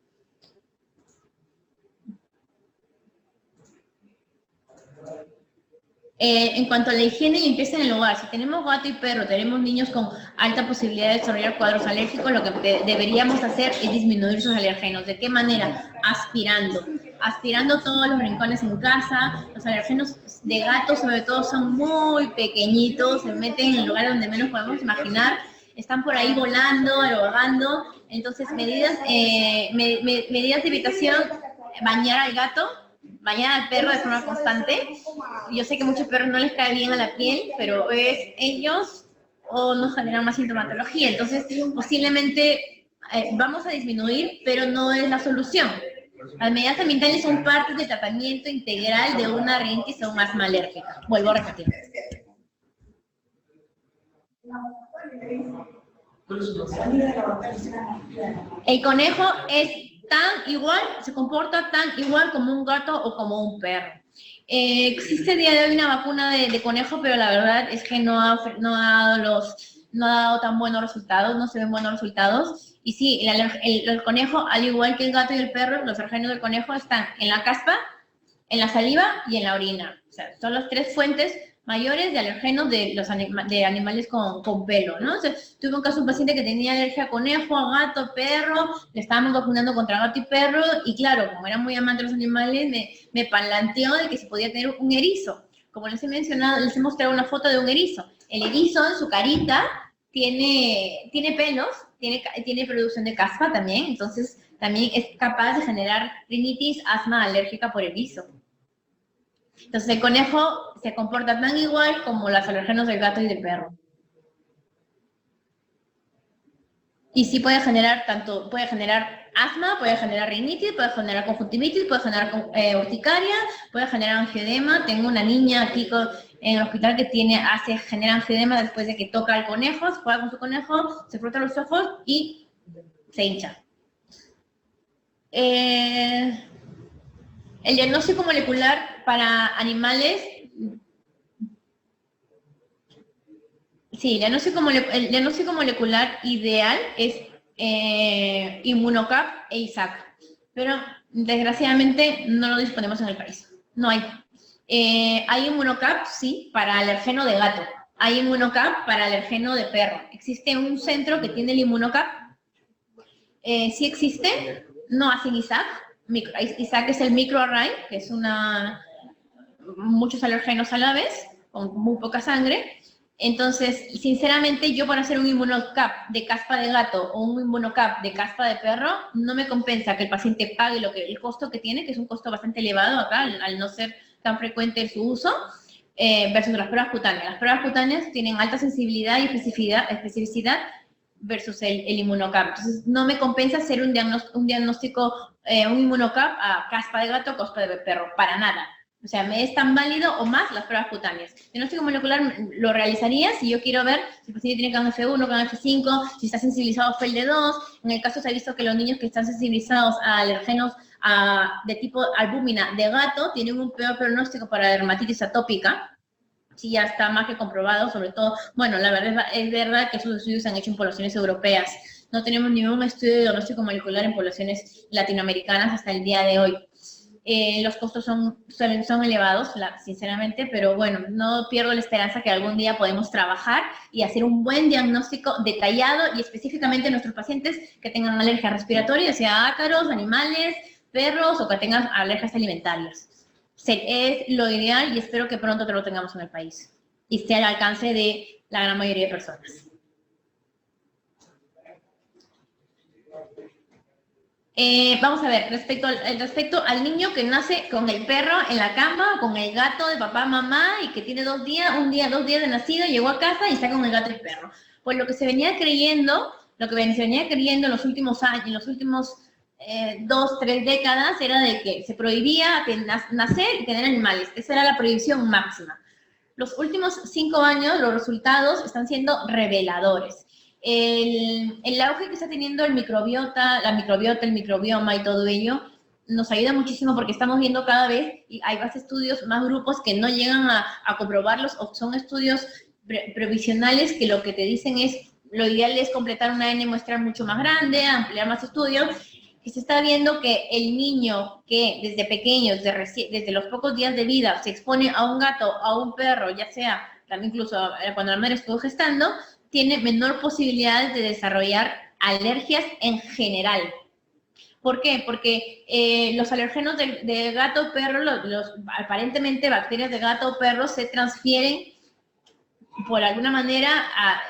B: En cuanto a la higiene y limpieza en el hogar, si tenemos gato y perro, tenemos niños con alta posibilidad de desarrollar cuadros alérgicos, lo que deberíamos hacer es disminuir sus alergenos. ¿De qué manera? Aspirando todos los rincones en casa. Los alergenos de gato, sobre todo, son muy pequeñitos, se meten en lugares donde menos podemos imaginar, están por ahí volando, vagando. Entonces, medidas de evitación: bañar al gato, bañar al perro de forma constante. Yo sé que a muchos perros no les cae bien a la piel, pero ellos nos generan más sintomatología. Entonces, posiblemente vamos a disminuir, pero no es la solución. Las medidas ambientales son parte del tratamiento integral de una rinitis o un asma alérgica. Vuelvo a repetir. El conejo se comporta tan igual como un gato o como un perro. Existe a día de hoy una vacuna de conejo, pero la verdad es que no ha dado no ha dado tan buenos resultados, no se ven buenos resultados. Y sí, el conejo, al igual que el gato y el perro, los alergenos del conejo están en la caspa, en la saliva y en la orina. O sea, son las 3 fuentes mayores de alergenos de animales con pelo, ¿no? O sea, tuve un caso de un paciente que tenía alergia a conejo, a gato, perro, le estábamos vacunando contra gato y perro, y claro, como era muy amante de los animales, me planteó de que se podía tener un erizo. Como les he mencionado, les he mostrado una foto de un erizo. El erizo en su carita tiene pelos, tiene producción de caspa también, entonces también es capaz de generar rinitis, asma alérgica por erizo. Entonces el conejo se comporta tan igual como los alergenos del gato y del perro. Y sí puede generar asma, puede generar rinitis, puede generar conjuntivitis, puede generar urticaria, puede generar angioedema. Tengo una niña aquí en el hospital que genera angioedema después de que toca al conejo, se juega con su conejo, se frota los ojos y se hincha. El diagnóstico molecular para animales, sí, el diagnóstico molecular ideal es Immunocap e ISAC, pero desgraciadamente no lo disponemos en el país, no hay. Hay Immunocap, sí, para alergeno de gato, hay Immunocap para alergeno de perro. Existe un centro que tiene el Immunocap, sí existe, no hacen ISAC. ISAC es el microarray, que es muchos alergenos a la vez, con muy poca sangre. Entonces, sinceramente, yo para hacer un Immunocap de caspa de gato o un Immunocap de caspa de perro, no me compensa que el paciente pague el costo que tiene, que es un costo bastante elevado acá, al no ser tan frecuente su uso, versus las pruebas cutáneas. Las pruebas cutáneas tienen alta sensibilidad y especificidad versus el Immunocap. Entonces, no me compensa hacer un diagnóstico, un Immunocap a caspa de gato o caspa de perro, para nada. O sea, me es tan válido o más las pruebas cutáneas. El diagnóstico molecular lo realizaría si yo quiero ver si el paciente tiene CAN-F1, CAN-F5, si está sensibilizado a FeLD2. En el caso se ha visto que los niños que están sensibilizados a alergenos de tipo albúmina de gato tienen un peor pronóstico para dermatitis atópica. Sí, ya está más que comprobado, sobre todo, bueno, la verdad es verdad que esos estudios se han hecho en poblaciones europeas. No tenemos ningún estudio de diagnóstico molecular en poblaciones latinoamericanas hasta el día de hoy. Los costos son elevados, sinceramente, pero bueno, no pierdo la esperanza que algún día podemos trabajar y hacer un buen diagnóstico detallado y específicamente a nuestros pacientes que tengan alergia respiratoria, sea ácaros, animales, perros o que tengan alergias alimentarias. Es lo ideal y espero que pronto lo tengamos en el país y esté al alcance de la gran mayoría de personas. Vamos a ver, respecto al niño que nace con el perro en la cama, con el gato de papá, mamá, y que tiene 2 días, 2 días de nacido, llegó a casa y está con el gato y el perro. Pues lo que se venía creyendo en los últimos años, en los últimos 2, 3 décadas, era de que se prohibía nacer y tener animales. Esa era la prohibición máxima. Los últimos 5 años, los resultados están siendo reveladores. El auge que está teniendo el microbioma y todo ello, nos ayuda muchísimo porque estamos viendo cada vez, y hay más estudios, más grupos que no llegan a comprobarlos, o son estudios provisionales que lo que te dicen es, lo ideal es completar una N muestral mucho más grande, ampliar más estudios, y se está viendo que el niño que desde pequeño, desde los pocos días de vida, se expone a un gato, a un perro, ya sea, también incluso cuando la madre estuvo gestando, tiene menor posibilidad de desarrollar alergias en general. ¿Por qué? Porque los alérgenos de gato o perro, aparentemente bacterias de gato o perro se transfieren por alguna manera,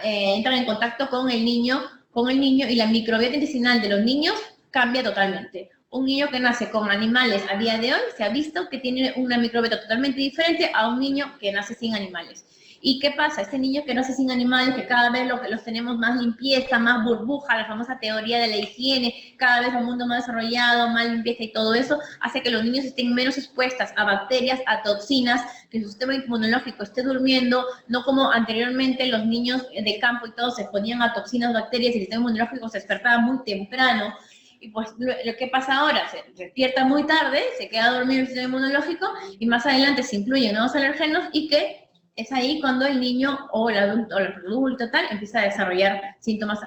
B: entran en contacto con el niño y la microbiota intestinal de los niños cambia totalmente. Un niño que nace con animales a día de hoy se ha visto que tiene una microbiota totalmente diferente a un niño que nace sin animales. ¿Y qué pasa? Este niño que nace sin animales, que cada vez los tenemos más limpieza, más burbuja, la famosa teoría de la higiene, cada vez un mundo más desarrollado, más limpieza y todo eso, hace que los niños estén menos expuestas a bacterias, a toxinas, que su sistema inmunológico esté durmiendo, no como anteriormente los niños de campo y todo se exponían a toxinas, bacterias y el sistema inmunológico se despertaba muy temprano. Y pues lo que pasa ahora, se despierta muy tarde, se queda dormido el sistema inmunológico y más adelante se incluyen nuevos alergenos y que es ahí cuando el niño o el adulto o el adulto tal empieza a desarrollar síntomas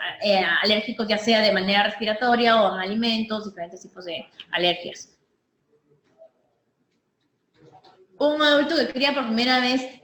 B: alérgicos, ya sea de manera respiratoria o en alimentos, diferentes tipos de alergias. Un adulto que cría por primera vez,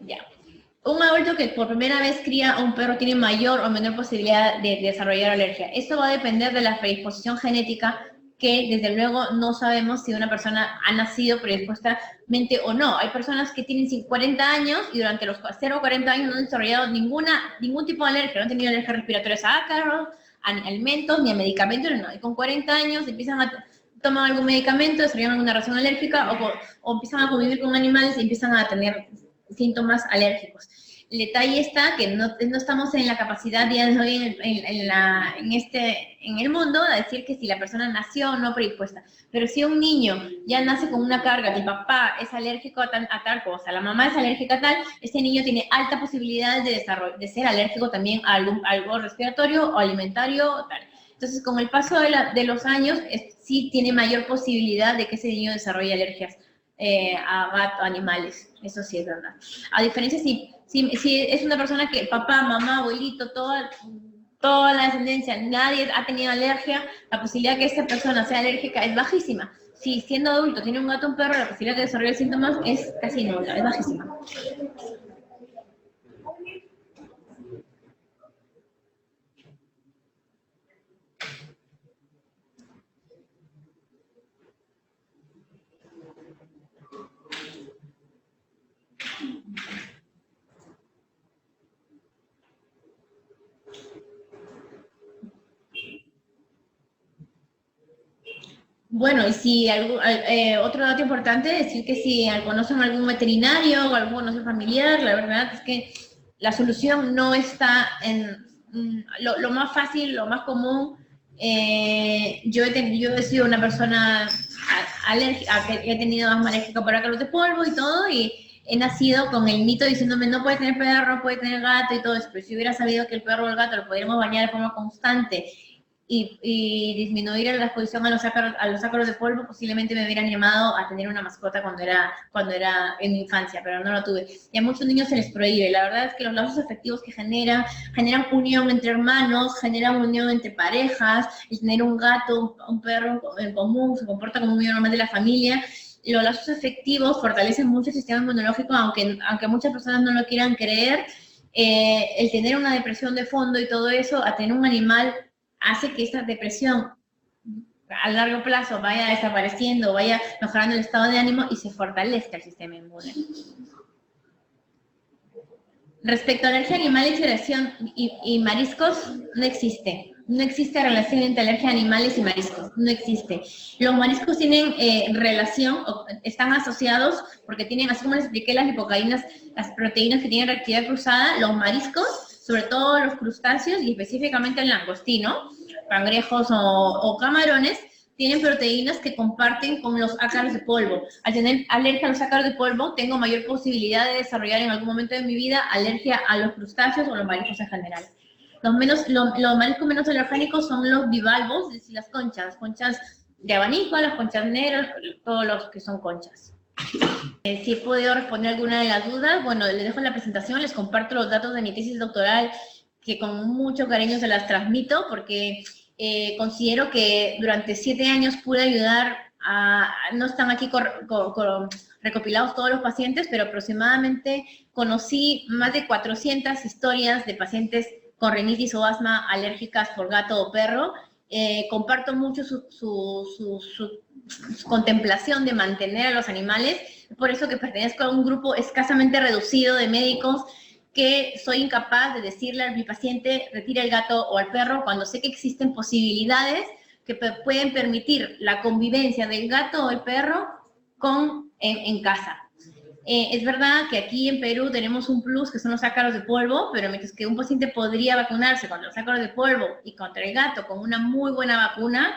B: un adulto que por primera vez cría a un perro tiene mayor o menor posibilidad de desarrollar alergia. Esto va a depender de la predisposición genética, que desde luego no sabemos si una persona ha nacido predispuestamente o no. Hay personas que tienen 40 años y durante los 0 a 40 años no han desarrollado ningún tipo de alergia, no han tenido alergias respiratorias a ácaros, a alimentos, ni a medicamentos, no. Y con 40 años empiezan a tomar algún medicamento, desarrollan alguna reacción alérgica o empiezan a convivir con animales y empiezan a tener síntomas alérgicos. El detalle está que no estamos en la capacidad día de hoy en el mundo de decir que si la persona nació o no predispuesta. Pero si un niño ya nace con una carga, que el papá es alérgico a tal cosa, la mamá es alérgica a tal, ese niño tiene alta posibilidad de ser alérgico también a algo respiratorio o alimentario o tal. Entonces, con el paso de los años, sí tiene mayor posibilidad de que ese niño desarrolle alergias a gatos, animales. Eso sí es verdad. A diferencia si es una persona que papá, mamá, abuelito, toda la descendencia, nadie ha tenido alergia, la posibilidad de que esta persona sea alérgica es bajísima. Si siendo adulto tiene un gato o un perro, la posibilidad de desarrollar síntomas es casi nula, es bajísima. Bueno, y si otro dato importante es decir que si conocen algún veterinario o algún conocido familiar, la verdad es que la solución no está en lo más fácil, lo más común. Yo he sido una persona alérgica, he tenido asma alérgica por ácaros de polvo y todo, y he nacido con el mito diciéndome no puede tener perro, no puede tener gato y todo eso, pero si hubiera sabido que el perro o el gato lo podríamos bañar de forma constante y disminuir la exposición a los ácaros de polvo, posiblemente me hubieran llamado a tener una mascota cuando era en mi infancia, pero no lo tuve. Y a muchos niños se les prohíbe. La verdad es que los lazos afectivos que generan unión entre hermanos, generan unión entre parejas, el tener un gato, un perro en común, se comporta como un miembro normal de la familia. Los lazos afectivos fortalecen mucho el sistema inmunológico, aunque muchas personas no lo quieran creer. El tener una depresión de fondo y todo eso, a tener un animal, hace que esta depresión a largo plazo vaya desapareciendo, vaya mejorando el estado de ánimo y se fortalezca el sistema inmune. Respecto a alergia a animales y mariscos, no existe. No existe relación entre alergia a animales y mariscos, no existe. Los mariscos tienen relación, están asociados, porque tienen, así como les expliqué, las lipocaínas, las proteínas que tienen reactividad cruzada, los mariscos, sobre todo los crustáceos y específicamente el langostino, cangrejos o camarones, tienen proteínas que comparten con los ácaros de polvo. Al tener alergia a los ácaros de polvo, tengo mayor posibilidad de desarrollar en algún momento de mi vida alergia a los crustáceos o los mariscos en general. Los mariscos menos alergénicos son los bivalvos, es decir, las conchas de abanico, las conchas negras, todos los que son conchas. Si he podido responder alguna de las dudas, bueno, les dejo la presentación, les comparto los datos de mi tesis doctoral, que con mucho cariño se las transmito, porque considero que durante 7 años pude ayudar no están aquí recopilados todos los pacientes, pero aproximadamente conocí más de 400 historias de pacientes con rinitis o asma alérgicas por gato o perro. Comparto mucho su contemplación de mantener a los animales, por eso que pertenezco a un grupo escasamente reducido de médicos que soy incapaz de decirle a mi paciente retire el gato o al perro cuando sé que existen posibilidades que pueden permitir la convivencia del gato o el perro en casa. Es verdad que aquí en Perú tenemos un plus que son los ácaros de polvo, pero mientras que un paciente podría vacunarse contra los ácaros de polvo y contra el gato con una muy buena vacuna,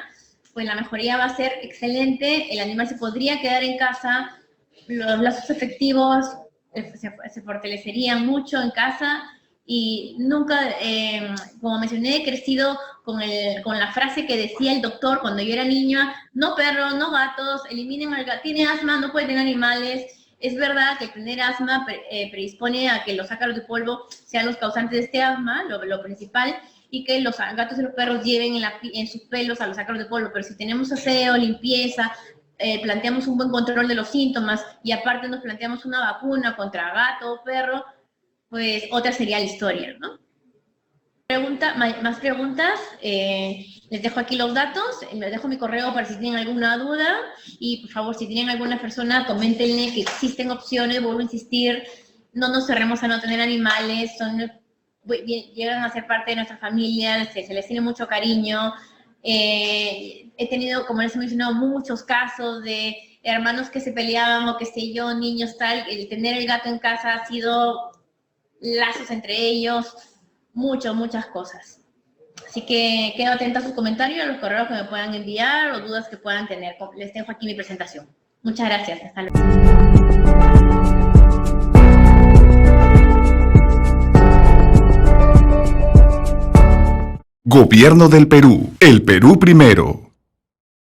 B: pues la mejoría va a ser excelente, el animal se podría quedar en casa, los lazos afectivos se fortalecerían mucho en casa y nunca, como mencioné, he crecido con la frase que decía el doctor cuando yo era niña: no perros, no gatos, eliminen al gato, tiene asma, no puede tener animales. Es verdad que tener asma predispone a que los ácaros de polvo sean los causantes de este asma, lo principal, y que los gatos y los perros lleven en sus pelos a los ácaros de polvo, pero si tenemos aseo, limpieza, planteamos un buen control de los síntomas y aparte nos planteamos una vacuna contra gato o perro, pues otra sería la historia, ¿no? Más preguntas, les dejo aquí los datos, les dejo mi correo para si tienen alguna duda y por favor si tienen alguna persona coméntenle que existen opciones, vuelvo a insistir, no nos cerremos a no tener animales, llegan a ser parte de nuestra familia, se les tiene mucho cariño. He tenido, como les he mencionado, muchos casos de hermanos que se peleaban o qué sé yo, niños tal, el tener el gato en casa ha sido lazos entre ellos, muchas cosas. Así que quedo atenta a sus comentarios, a los correos que me puedan enviar o dudas que puedan tener. Les dejo aquí mi presentación. Muchas gracias. Hasta luego.
C: Gobierno del Perú. El Perú primero.